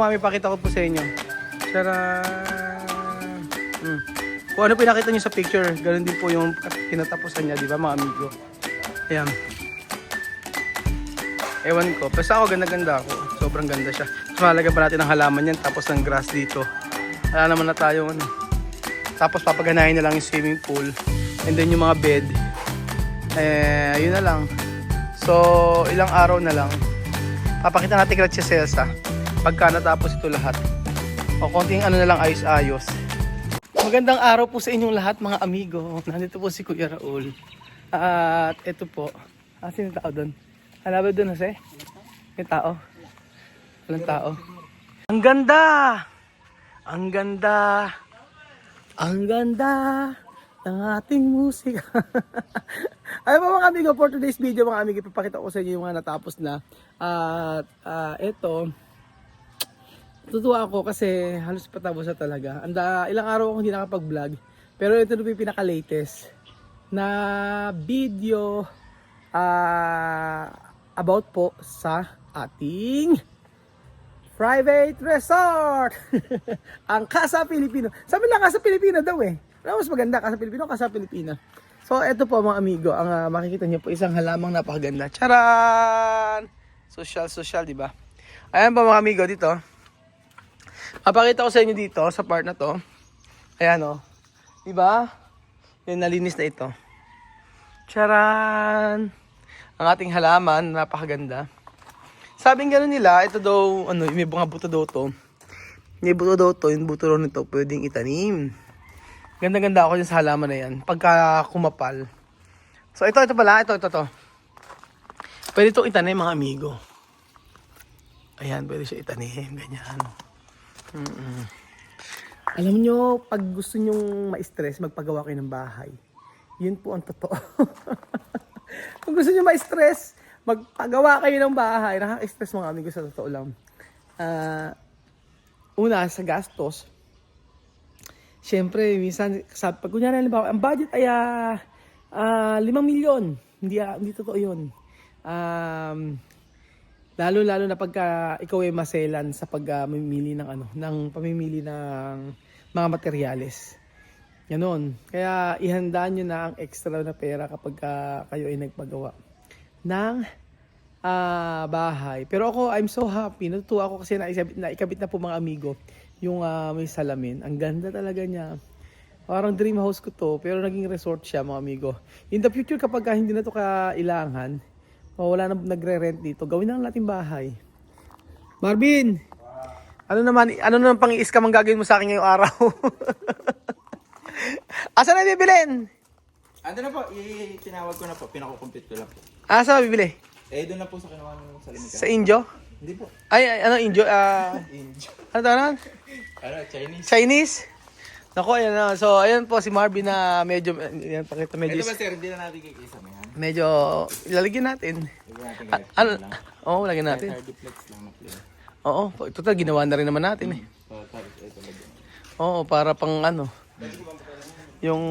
Mami, pakita ko po sa inyo. Tara. Kung ano pinakita nyo sa picture, ganoon din po yung kinatapusan niya, di ba mga amigo? Ayan. Ewan ko. Basta ako, ganda-ganda ako. Sobrang ganda siya. Mas mahalaga pa natin ang halaman yan, tapos ng grass dito. Wala naman na tayong ano. Tapos papaganahin na lang yung swimming pool. And then yung mga bed. Yun na lang. So, ilang araw na lang. Papakita natin kay Celsa pagka natapos ito lahat. O konting ano na lang, ayos-ayos. Magandang araw po sa inyong lahat mga amigo. Nandito po si Kuya Raul. At ito po. Sino yung tao doon? Hanapin doon, Jose? May tao? Walang tao. Ang ganda! Ang ganda! Ang ganda ng ating musika. Ay mga amigo, for today's video mga amigo, ipapakita ko sa inyo yung mga natapos na. At ito, tutuwa ako kasi halos patapos na talaga. Ilang araw akong hindi nakapag-vlog. Pero ito na yung pinaka-latest na video about po sa ating private resort. Ang Casa Pilipino. Sabi lang Casa Pilipino daw eh. Pero mas maganda Casa Pilipino, Casa Pilipina. So ito po mga amigo, ang makikita niyo po isang halamang napakaganda. Charan! Social, di ba? Ayan po mga amigo dito. Papakita ko sa inyo dito sa part na to. Ayan oh. Di ba? Yung nalinis na ito. Charan! Ang ating halaman, napakaganda. Sabing gano'n nila, ito daw, may mga buto daw to. May buto daw to, yung buto daw nito, pwedeng itanim. Ganda-ganda ako dyan sa halaman na yan, pagka kumapal. So ito pala, ito. Pwede itong itanim mga amigo. Ayan, pwede siya itanim, ganyan. Alam nyo, pag gusto nyong ma-stress, magpagawa kayo ng bahay. Yun po ang totoo. Kung gusto nyo ma-stress, magpagawa kayo ng bahay. Nakaka-stress mga amigo sa totoo lang. Una, sa gastos. Siyempre, minsan, pag kunyari, ang budget ay 5 milyon. Hindi totoo yun. Lalo na pagka ikaw ay maselan sa pamimili ng pamimili ng mga materyales. Ganon. Kaya ihanda nyo na ang extra na pera kapag kayo ay nagpagawa ng bahay. Pero ako, I'm so happy. Natutuwa ako kasi naikabit na po mga amigo yung may salamin. Ang ganda talaga niya. Parang dream house ko to, pero naging resort siya mga amigo. In the future kapag hindi na to kailangan, wala na nagre-rent dito, gawin na lang natin bahay. Marvin! Ano naman pang i-scam ang gagawin mo sa akin ngayong araw? Asa na bibilin? Ando na po, tinawag ko na po, pinakukumpit ko lang po. Asa na bibili? Doon na po sa kinuha ng salamin. Sa Indio? Hindi po. Ay, ano Indio? Indio. Ano tawag? Chinese. Chinese? Naku, ayan na. So, ayan po si Marvin na medyo, ayan, pakita medyo. Ito ba sir, hindi na natin kikisa mo yan? Medyo, ilalagyan natin. Oo, lagyan natin. Hardiplex lang na play. Oo, total, ginawa na rin naman natin eh. Tapos ito lagyan. Oo, para pang yung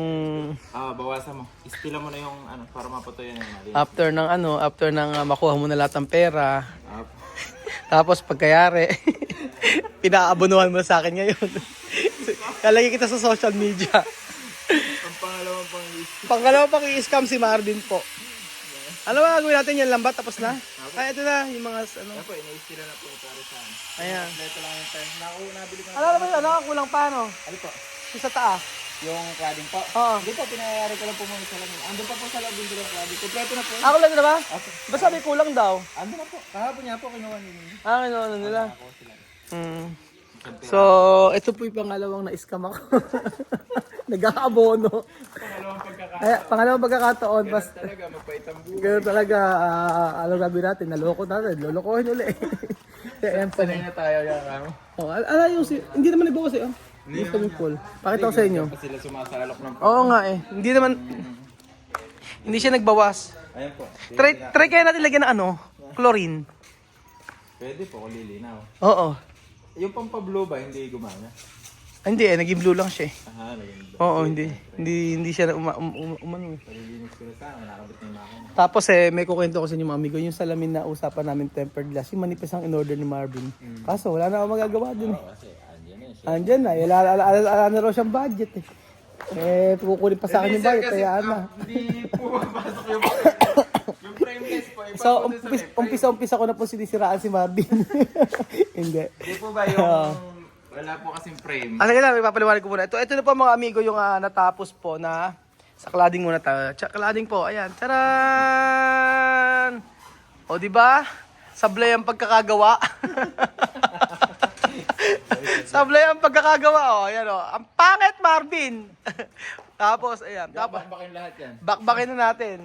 bawasan mo. Ispila mo na yung para maputo yan yung after ng makuha mo na lahat ng pera. Tapos pagkayari, pinaabonuhan mo sa akin ngayon. Lalagay kita sa social media. Ang Pangalawang pang i-scam si Marvin po. Ano ba gagawin natin yan? Lambat tapos na? Ay, ito na yung mga po, ina-ispila na po para sa Ayan. Ito lang yung time. Nabili ko na. Ano naman kulang pa no? Ano po? Yung sa taas. Yung cladding po? Oo. Hindi po, pinayari ko lang po muna sa lamin. Andun pa po sa loob yung cladding. Kompleto na po. Ako lang na ba? Okay. Basta may kulang daw. Andun na po. Kahapon niya po kinuha nila. Ano nila? So, ito po yung pangalawang na-scam ako. Nag-aabono. Pangalawang pagkakataon. Ganun talaga, mapait ang buhay. Ganun talaga, ano gagawin natin? Naloko natin. Lolokohin ulit. Sanay na tayo yan. Hindi naman ibawas eh. Yung swimming pool. Pakita ko sa inyo. Sila sumasalok ng... Oo nga eh. Hindi siya nagbawas. Ayan po. Try kaya natin lagyan ng chlorine. Pwede po kung lilinaw. Oo. Yung pampablo ba, hindi gumana? Hindi naging blue lang siya eh. Aha, naging Oo, hindi siya umano eh. Palilinis ko na sana, nakabit na yung makina. Tapos may kukwento ko sa inyo mga amigo, yung salamin na usapan namin tempered glass, yung manipis ang in-order ni Marvin. Kaso wala na ako magagawa dun eh. Kasi, andyan na siya. Andyan na, ala na raw siyang budget eh. Kukunin pa sa akin yung budget, kaya na. Hindi po mapasok yung frameless po. So, umpisa ko na po sinisiraan si Marvin. Hindi. Hindi po ba yung wala po kasing frame? Sige lang, ipapaliwanag ko muna. Ito na po mga amigo yung natapos po na sa cladding muna tayo. Cladding po, ayan. Charan! O, di ba? Sablay ang pagkakagawa. Sablay ang pagkakagawa. O, ayan o. Ang pangit, Marvin! Tapos, ayan. Tapos, Bakbakin lahat yan. bakbakin na natin.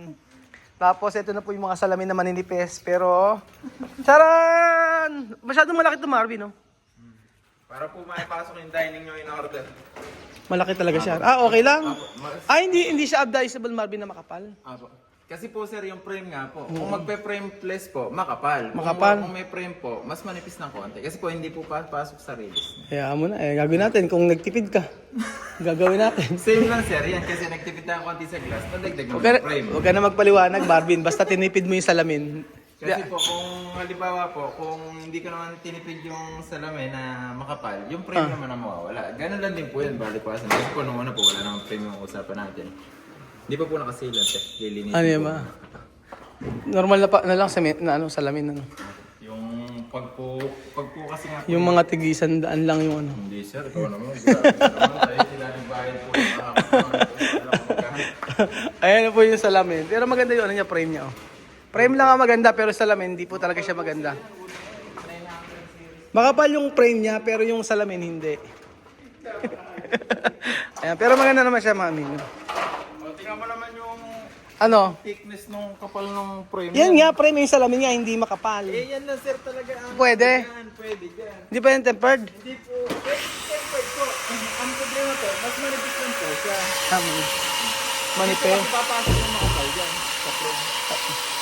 Tapos, ito na po yung mga salamin na maninipis. Pero, charan! Masyadong malaki ito, Marvin, no? Para po maipasok yung dining nyo in order. Malaki talaga siya. Okay lang. Hindi siya advisable, Marvin, na makapal. Apo. Kasi po sir, yung frame nga po, kung magpe-frameless po, makapal. Makapal. Kung may frame po, mas manipis ng konti. Kasi po hindi po pasok sa release. Kaya mo na, gagawin natin. Kung nagtipid ka, gagawin natin. Same lang sir, yan. Kasi nagtipid tayo konti sa glass, padagdag mo Huwag yung frame. ka na magpaliwanag, Marvin. Basta tinipid mo yung salamin. Kasi po, kung halimbawa po, kung hindi ko naman tinipid yung salamin na makapal, yung frame naman na mawawala. Ganun lang din po yun, balipasan. Kasi po, nung una po, wala namang frame yung usapan natin. Hindi pa po nakasilan, eh. Lilinisin Ano po. yan ba? Normal na lang salamin. Yung pag po kasi nga po, Yung mga tigisan daan lang yung ano. hindi sir, ikaw naman. Grabe naman, tayo sila ng bayan po. Ayan po yung salamin. Pero maganda yung ano niya, frame niya. Oh. Frame lang ang maganda, pero salamin, hindi po talaga siya maganda. Makapal yung frame niya, pero yung salamin, hindi. Ayan, pero maganda naman siya, mami. Tingnan mo naman yung Ano? thickness nung kapal ng frame. Yan nga, frame yung salamin niya, hindi makapal. Yan lang sir talaga. Pwede. Pwede dyan. Hindi pa yung tempered? Hindi po. Tempered po. Ang problema po, mas manipis lang po siya. Manipe. Hindi po papasok yung makapal dyan sa frame.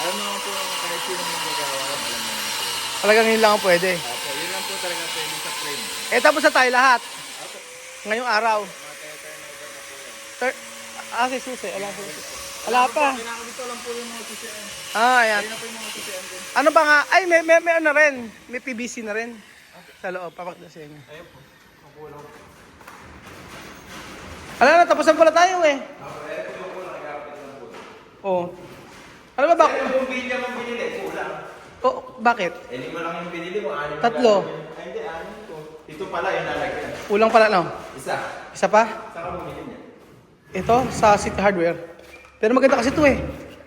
Alam mo naman po kahit sino mong magagawa. Alam mo naman po. Talagang yun lang ang pwede. Opo, yun lang po talaga pwede sa frame. Tapos na tayo lahat. Ngayong araw. Mga turnover na po yan. Si Susi. Wala pa. Pinakabito lang po yung mga TCM. Ayan. Ayun na po yung mga TCM din. Ano ba nga? Ay, may ano na rin. May PVC na rin. Sa loob. Papakita sa inyo. Ayun po. Makulang. Alam na, tapusan pala tayo eh. Oo. Ano ba Yung bumbilya mong binili, kulang. Bakit? Lima lang yung binili mo, anim. Tatlo. Ay, hindi, anim to. Ito pala yung lalagyan. Kulang pala, no? Isa. Isa pa? Saka bumili niya. Ito, sa City Hardware. Pero maganda kasi ito eh.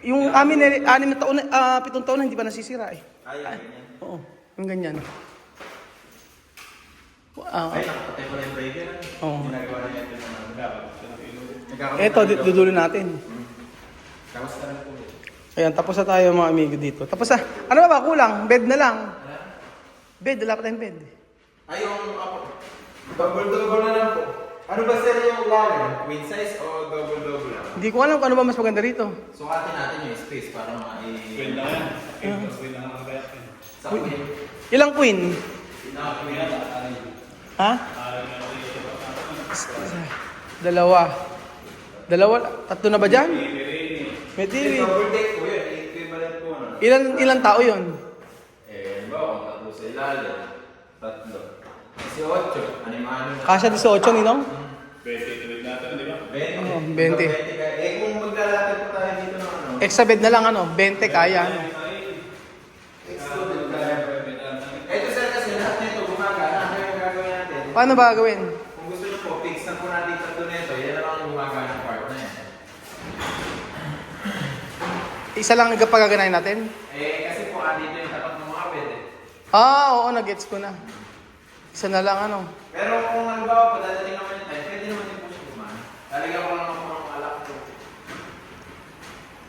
Yung amin, 7 taon na hindi pa nasisira eh. Ay, ganyan. Oo, yung ganyan. Ay, nakapatay pala yung breaker. Oo. Ginagawa na ito naman. Ito, dudulo natin. Tapos ka lang po. Ayan, tapos na tayo mga amigo dito. Tapos na. Ano ba kulang? Bed na lang. Bed, wala pa tayong bed. Ay, yung double-double na lang po. Ano ba sir yung lalim? Queen size o double-double lang? Hindi ko alam kung ano ba mas maganda rito. Sukatin natin yung space para Queen lang yan. Queen lang ang kaya. Sa queen. Ilang queen? Queen lang. Ha? Dalawa. Tatlo na ba dyan? May TV. Double deck po yun. Equivalent po na. Ilang tao yun? Ba, kung tatlo sa ilalim. Tatlo. Kasi 8. Animano na. Kasya 18, Ninong? 20 tuloy natin, di ba? 20. Oo, 20. Kung maglalapit po tayo dito ng ano. Extra bed na lang, 20 kaya. Ito sir kasi lahat nito gumagana. Ano yung gagawin natin? Paano ba gawin? Kung gusto nyo po, fix na po natin tatlo nito. Yan lang ang gumagana part na yan. Isa lang pagaganahin natin? Kasi po dito yung tapat ng mga bed eh. Oo, nagets ko na. Isa na lang, Pero kung halimbawa po, dadating naman yung time, pwede naman din po siya gumana. Lalagyan ko lang ako ng alak po.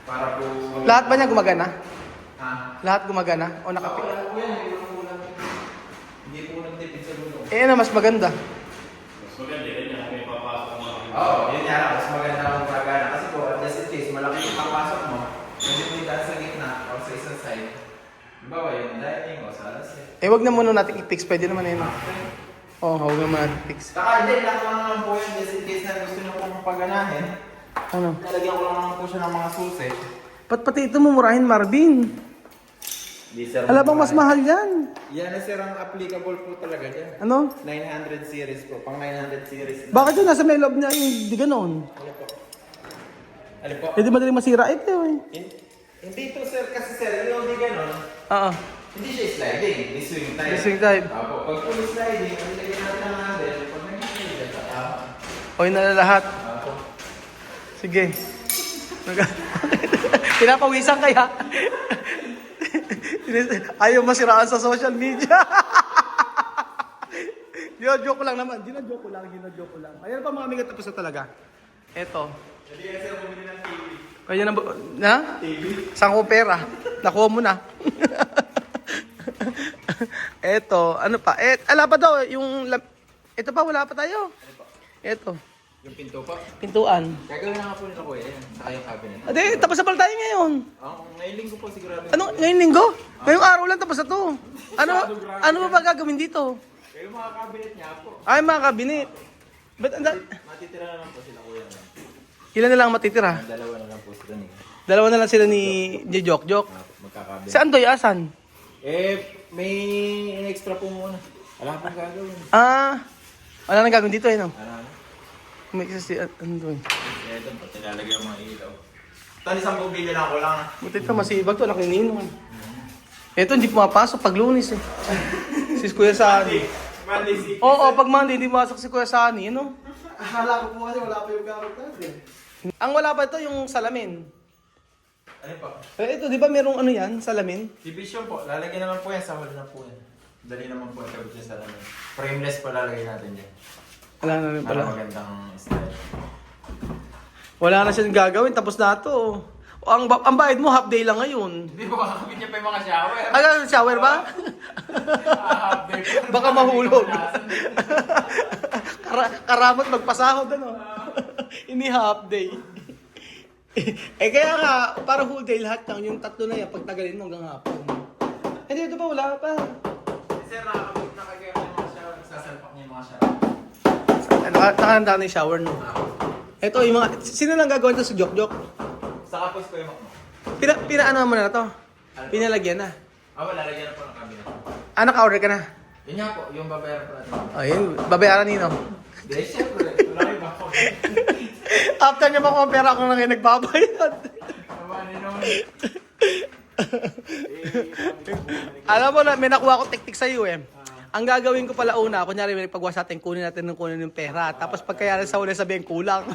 Para po... Lahat ba niya gumagana? Ha? Lahat gumagana? O nakapit? Wala po yan, hindi po lang. Hindi po nagtipid sa gulo. Ano mas maganda? Oo, yun yan. Mas maganda kung gagana. Kasi po, just in case, malaki yung papasok mo. Hindi po yung dahil sa gitna o sa isang side. Halimbawa, yung dining o sa alas eh. Wag na muna natin i-fix. Pwede naman yun. Oo, huwag naman natin fix. Saka hindi, lang naman po yun, just in case na gusto nyo pong paganahin. Ano? Nalagyan ko lang naman po siya ng mga susi. Ba't pati ito mumurahin, Marvin? Di sir. Alam bang mas mahal yan? Yan na sir ang applicable po talaga dyan. Ano? 900 series po, pang 900 series na. Bakit yun nasa may loob niya yung di ganon? Ano po? Ano po? Pwede madaling masira ito eh. Hindi to sir, kasi sir, yung hindi ganon, Oo. hindi siya sliding, di swing type. Di swing type. Apo, pag full sliding, ang lagyan natin ng handle, pag nag-slide, sa tama. Okay na lahat. Apo. Sige. Pinapawisan kaya. Ayaw masiraan sa social media. Joke lang naman. Joke lang. Ayan pa mga amiga, tapos na talaga. Eto. Hindi ka sir bumili ng TV. Kaya na? TV? Saan ko pera? Nakuha mo na. Eto, ano pa? Ala pa daw, ito pa, wala pa tayo. Eto, Yung pinto pa. pintuan. Gagawin na nga po nila kuya, yan. Saka yung cabinet. Ade, tapos na pala tayo ngayon. Ngayon linggo po sigurado. Ano, ngayong linggo? Ngayong araw lang tapos na to. Ano ba gagawin dito? Yung mga cabinet niya po. Ay, mga kabinet. Ba't Matitira na lang po sila kuya. ilan na lang matitira? Dalawa na lang po sila niya. Dalawa na lang sila ni Jok. Magkakabinet. Saan to? Asan? May extra po muna. Wala pong gagawin. Wala nang gagawin dito eh, no? Ano? May isa si, ano doon? Ito, pati lalagay ang mga ilaw. Ito, isang bumili lang ko lang. Buti ito, masibag to, nakininong. Ito, hindi pumapasok pag Lunes eh. Si Kuya Sani. Monday, si... Oo, pag Monday, hindi pumasok si Kuya Sani, ano? Akala ko po kasi wala pa yung gamit natin. Ang wala pa ito, yung salamin. Ano po? Ito, di ba merong ano yan, salamin? Division po. Lalagyan naman po yan. Sa hall na po yan. Dali naman po ang kabit siya sa lamin. Frameless po lalagay natin yan. Wala na rin Para pala. magandang style. Wala na siyang gagawin, tapos na ito. O, ang bayad mo, half day lang ngayon. Hindi po kakabit niya pa yung mga shower. Shower ba? Half day po. Baka mahulog. Karamot magpasahod, ano? Ini half day. Kaya nga, para whole day lahat lang, yung tatlo na yan, pagtagalin mo hanggang hapon. Hindi, ito pa, wala pa. Sir, nakakabit na kagaya ng mga shower. Sasalpak niya yung mga shower. Nakahanda na yung shower, no? Ito, yung mga, sino lang gagawin ito sa Jok? Saka po ko yung makmo. Pinaano mo na to? Pinalagyan na. Wala, lalagyan na po ng cabinet. Naka-order ka na? Yun nga po, yung babayaran po natin. Ayun, babayaran nino. Hindi, syempre. Wala yung bako. After niya makuha pera, ako na ngayon nagbabayad. Naman, yun. Alam mo na, may nakuha ko teknik sa iyo eh. Ang gagawin ko pala una, kunyari may pagwas natin, kunin yung pera. Tapos pagkayari sa uli, sabihin kulang.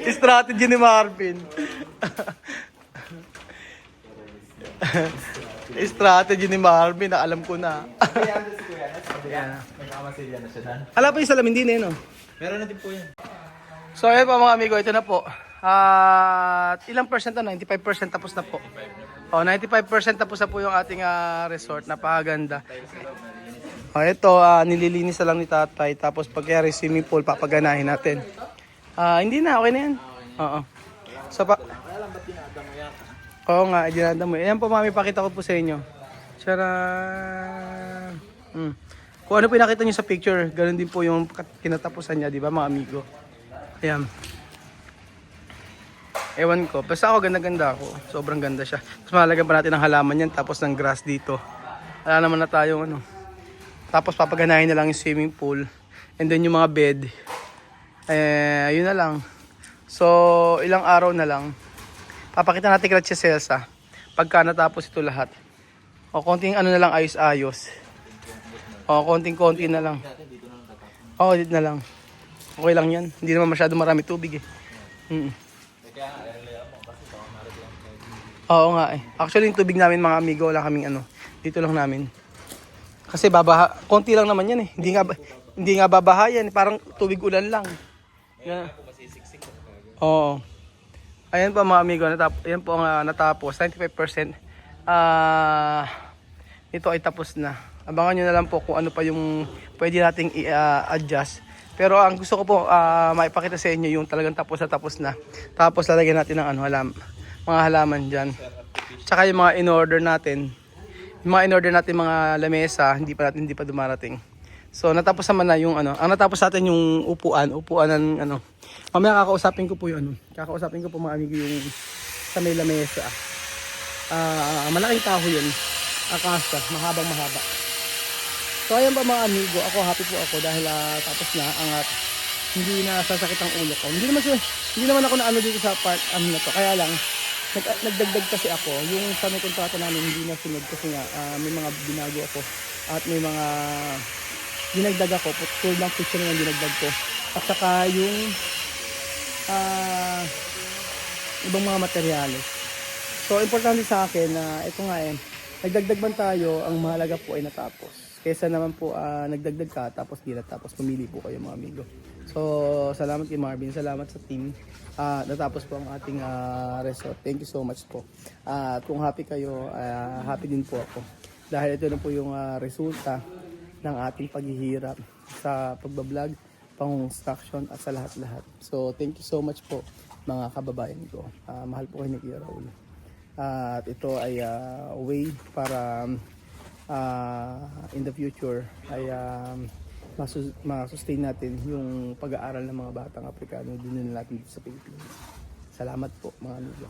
Strategy ni Marvin. Strategy ni Marvin, na alam ko na. Kaya ano si Kuya, nagkamasilya na siya na. Alam pa yung salamin din eh, no? Meron na din po yan. So ayun po mga amigo, ito na po. At ilang percent na? 95% tapos na po. 95% tapos na po yung ating resort. Napakaganda. Ito, nililinis na lang ni tatay. Tapos pagkayari swimming pool, papaganahin natin. Hindi na, okay na yan. Oo. So, oo nga, dinada mo. Ayan po mami, pakita ko po sa inyo. Tcharan! Kung ano po nakita nyo sa picture, ganun din po yung kinatapusan niya, di ba mga amigo? Ayan. Ewan ko, basta ako ganda-ganda ako. Sobrang ganda siya. Tapos malagyan pa natin ng halaman yan, tapos ng grass dito. Wala naman na tayong ano. Tapos papaganahin na lang yung swimming pool. And then yung mga bed. Yun na lang. So, ilang araw na lang. Papakita natin kay Tia Celsa. Pagka natapos ito lahat. O, konting ano na lang, ayos-ayos. O, konting-konti na lang. O, dito na lang. Okay lang yan. Hindi naman masyado marami tubig eh. Oo nga eh. Actually, yung tubig namin mga amigo, wala kaming ano. Dito lang namin. Kasi konti lang naman yan eh. Hindi nga babaha yan. Parang tubig ulan lang. Yan. Oo. Ayan po mga amigo. Ayan po ang natapos. 95%. Ito ay tapos na. Abangan nyo na lang po kung ano pa yung pwede nating i-adjust. Pero ang gusto ko po maipakita sa inyo yung talagang tapos na. Tapos lalagyan natin ng mga halaman dyan. Tsaka yung mga in-order natin. Yung mga in-order natin mga lamesa, hindi pa dumarating. So natapos naman na yung ano, ang natapos sa atin yung upuan ng ano. Mamaya kakausapin ko po yung ano, kakausapin ko po mga amigo yung sa may lamesa. Malaking kahoy yun, akasa, mahaba. So ayan ba mga amigo, ako happy po ako dahil tapos na ang hindi na sasakit ang ulo ko. Hindi naman ako na ano dito sa part na to. Kaya lang nagdagdag kasi ako yung sa may kontrata namin hindi na sunod kasi nga may mga binago ako at may mga dinagdag ako, tulad ng picture na dinagdag ko. At saka yung ibang mga materyales. So importante sa akin na ito nga nagdagdag man tayo, ang mahalaga po ay natapos. Kaysa naman po nagdagdag ka tapos di natapos, pumili po kayo mga amigo. So salamat kay Marvin, salamat sa team. Natapos po ang ating resort. Thank you so much po. Kung happy kayo, happy din po ako. Dahil ito na po yung resulta ng ating paghihirap sa pagbablog, pang-construction at sa lahat-lahat. So thank you so much po mga kababayan ko. Mahal po kayo ni Kuya Raul. At ito ay way para in the future ay masustain natin yung pag-aaral ng mga batang Aprikano din natin dito sa Pilipinas. Salamat po mga amigo.